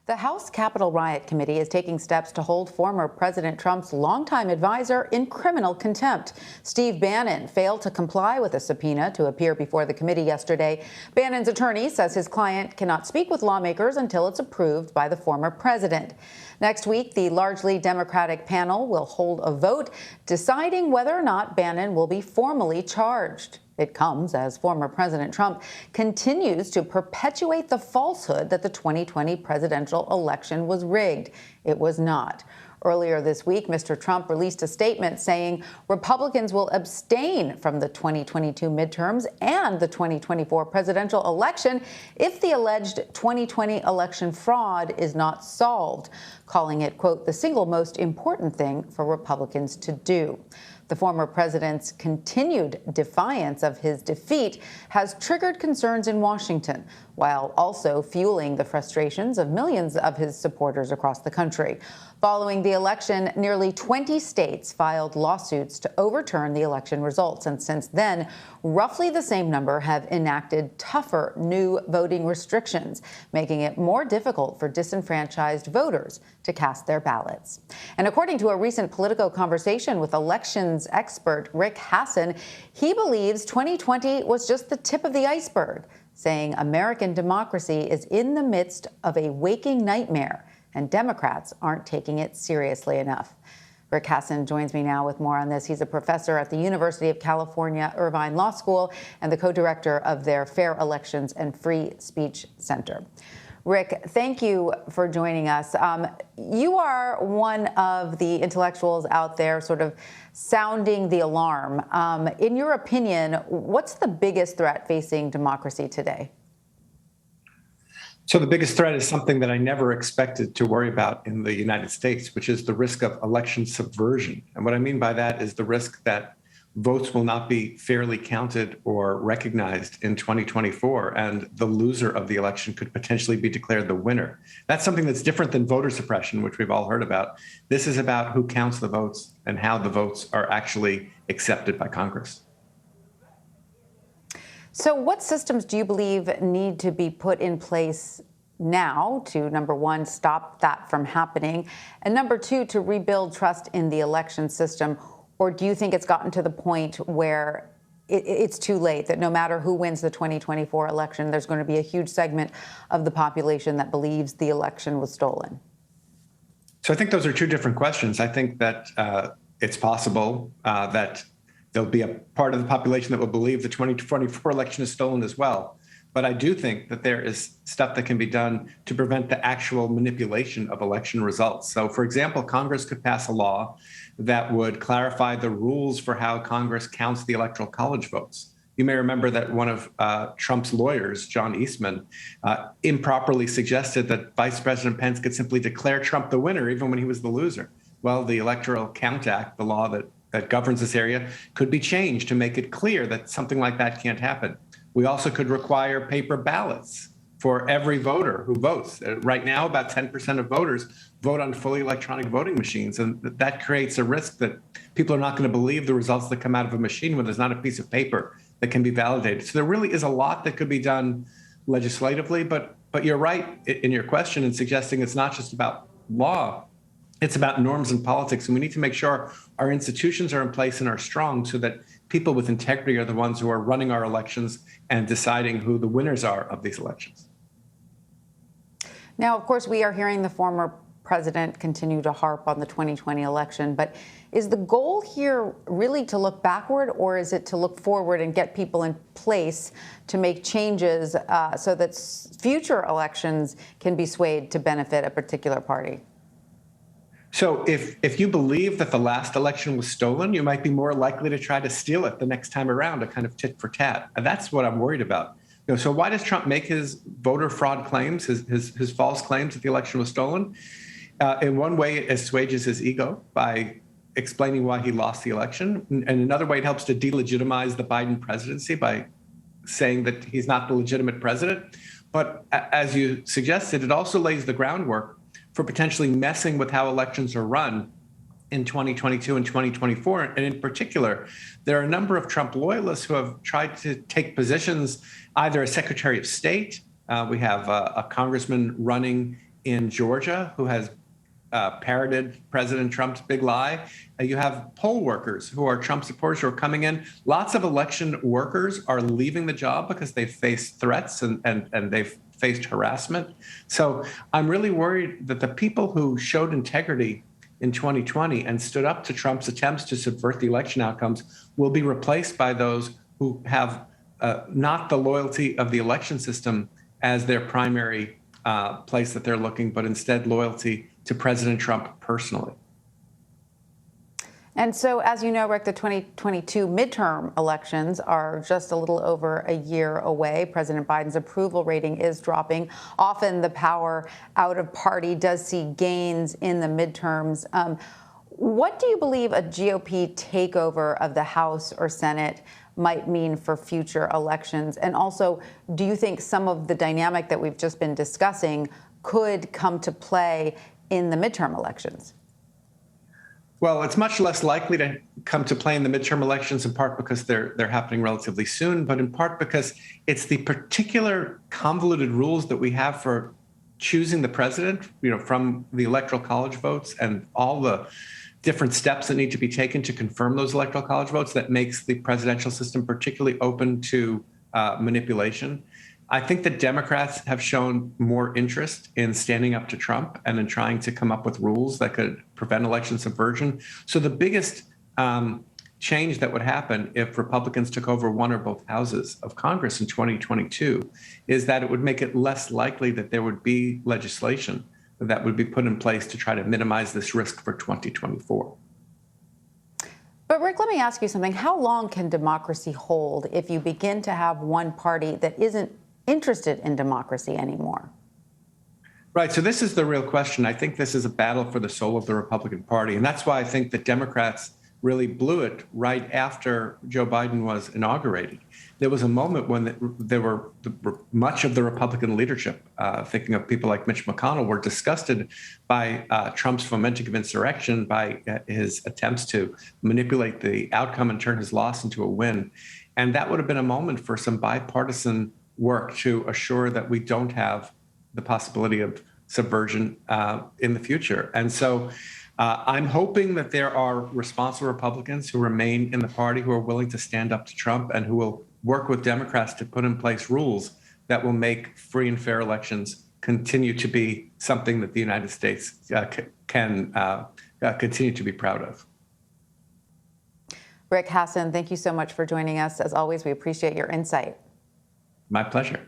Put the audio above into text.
The House Capitol Riot Committee is taking steps to hold former President Trump's longtime advisor in criminal contempt. Steve Bannon failed to comply with a subpoena to appear before the committee yesterday. Bannon's attorney says his client cannot speak with lawmakers until it's approved by the former president. Next week, the largely Democratic panel will hold a vote deciding whether or not Bannon will be formally charged. It comes as former President Trump continues to perpetuate the falsehood that the 2020 presidential election was rigged. It was not. Earlier this week, Mr. Trump released a statement saying Republicans will abstain from the 2022 midterms and the 2024 presidential election if the alleged 2020 election fraud is not solved, calling it, quote, the single most important thing for Republicans to do. The former president's continued defiance of his defeat has triggered concerns in Washington, while also fueling the frustrations of millions of his supporters across the country. Following the election, nearly 20 states filed lawsuits to overturn the election results, and since then, roughly the same number have enacted tougher new voting restrictions, making it more difficult for disenfranchised voters to cast their ballots. And according to a recent Politico conversation with elections expert Rick Hasen, he believes 2020 was just the tip of the iceberg, saying American democracy is in the midst of a waking nightmare and Democrats aren't taking it seriously enough. Rick Hasen joins me now with more on this. He's a professor at the University of California, Irvine Law School, and the co-director of their Fair Elections and Free Speech Center. Rick, thank you for joining us. You are one of the intellectuals out there sort of sounding the alarm. In your opinion, what's the biggest threat facing democracy today? So the biggest threat is something that I never expected to worry about in the United States, which is the risk of election subversion. And what I mean by that is the risk that votes will not be fairly counted or recognized in 2024, and the loser of the election could potentially be declared the winner. That's something that's different than voter suppression, which we've all heard about. This is about who counts the votes and how the votes are actually accepted by Congress. So what systems do you believe need to be put in place now to, number one, stop that from happening, and number two, to rebuild trust in the election system? Or do you think it's gotten to the point where it's too late, that no matter who wins the 2024 election, there's going to be a huge segment of the population that believes the election was stolen? So I think those are two different questions. I think that it's possible that there'll be a part of the population that will believe the 2024 election is stolen as well. But I do think that there is stuff that can be done to prevent the actual manipulation of election results. So, for example, Congress could pass a law that would clarify the rules for how Congress counts the Electoral College votes. You may remember that one of Trump's lawyers, John Eastman, improperly suggested that Vice President Pence could simply declare Trump the winner even when he was the loser. Well, the Electoral Count Act, the law that governs this area, could be changed to make it clear that something like that can't happen. We also could require paper ballots for every voter who votes. Right now, about 10% of voters vote on fully electronic voting machines, and that creates a risk that people are not going to believe the results that come out of a machine when there's not a piece of paper that can be validated. So there really is a lot that could be done legislatively, but you're right in your question in suggesting it's not just about law. It's about norms and politics, and we need to make sure our institutions are in place and are strong so that people with integrity are the ones who are running our elections and deciding who the winners are of these elections. Now, of course, we are hearing the former president continue to harp on the 2020 election, but is the goal here really to look backward, or is it to look forward and get people in place to make changes so that future elections can be swayed to benefit a particular party? So if you believe that the last election was stolen, you might be more likely to try to steal it the next time around, a kind of tit for tat. And that's what I'm worried about. So why does Trump make his voter fraud claims, his false claims that the election was stolen? In one way, it assuages his ego by explaining why he lost the election. And another way, it helps to delegitimize the Biden presidency by saying that he's not the legitimate president. But as you suggested, it also lays the groundwork for potentially messing with how elections are run in 2022 and 2024. And in particular, there are a number of Trump loyalists who have tried to take positions either as Secretary of State. We have a congressman running in Georgia who has parroted President Trump's big lie. You have poll workers who are Trump supporters who are coming in. Lots of election workers are leaving the job because they've faced threats and they've faced harassment. So I'm really worried that the people who showed integrity in 2020 and stood up to Trump's attempts to subvert the election outcomes will be replaced by those who have not the loyalty of the election system as their primary place that they're looking, but instead loyalty to President Trump personally. And so, as you know, Rick, the 2022 midterm elections are just a little over a year away. President Biden's approval rating is dropping. Often the power out of party does see gains in the midterms. What do you believe a GOP takeover of the House or Senate might mean for future elections? And also, do you think some of the dynamic that we've just been discussing could come to play in the midterm elections? Well, it's much less likely to come to play in the midterm elections, in part because they're happening relatively soon, but in part because it's the particular convoluted rules that we have for choosing the president, from the electoral college votes and all the different steps that need to be taken to confirm those electoral college votes that makes the presidential system particularly open to manipulation. I think that Democrats have shown more interest in standing up to Trump and in trying to come up with rules that could prevent election subversion. So the biggest change that would happen if Republicans took over one or both houses of Congress in 2022 is that it would make it less likely that there would be legislation that would be put in place to try to minimize this risk for 2024. But Rick, let me ask you something. How long can democracy hold if you begin to have one party that isn't interested in democracy anymore? Right. So this is the real question. I think this is a battle for the soul of the Republican Party. And that's why I think that Democrats really blew it right after Joe Biden was inaugurated. There was a moment when there were much of the Republican leadership, thinking of people like Mitch McConnell, were disgusted by Trump's fomenting of insurrection, by his attempts to manipulate the outcome and turn his loss into a win. And that would have been a moment for some bipartisan work to assure that we don't have the possibility of subversion in the future. And so I'm hoping that there are responsible Republicans who remain in the party, who are willing to stand up to Trump and who will work with Democrats to put in place rules that will make free and fair elections continue to be something that the United States can continue to be proud of. Rick Hasen, thank you so much for joining us. As always, we appreciate your insight. My pleasure.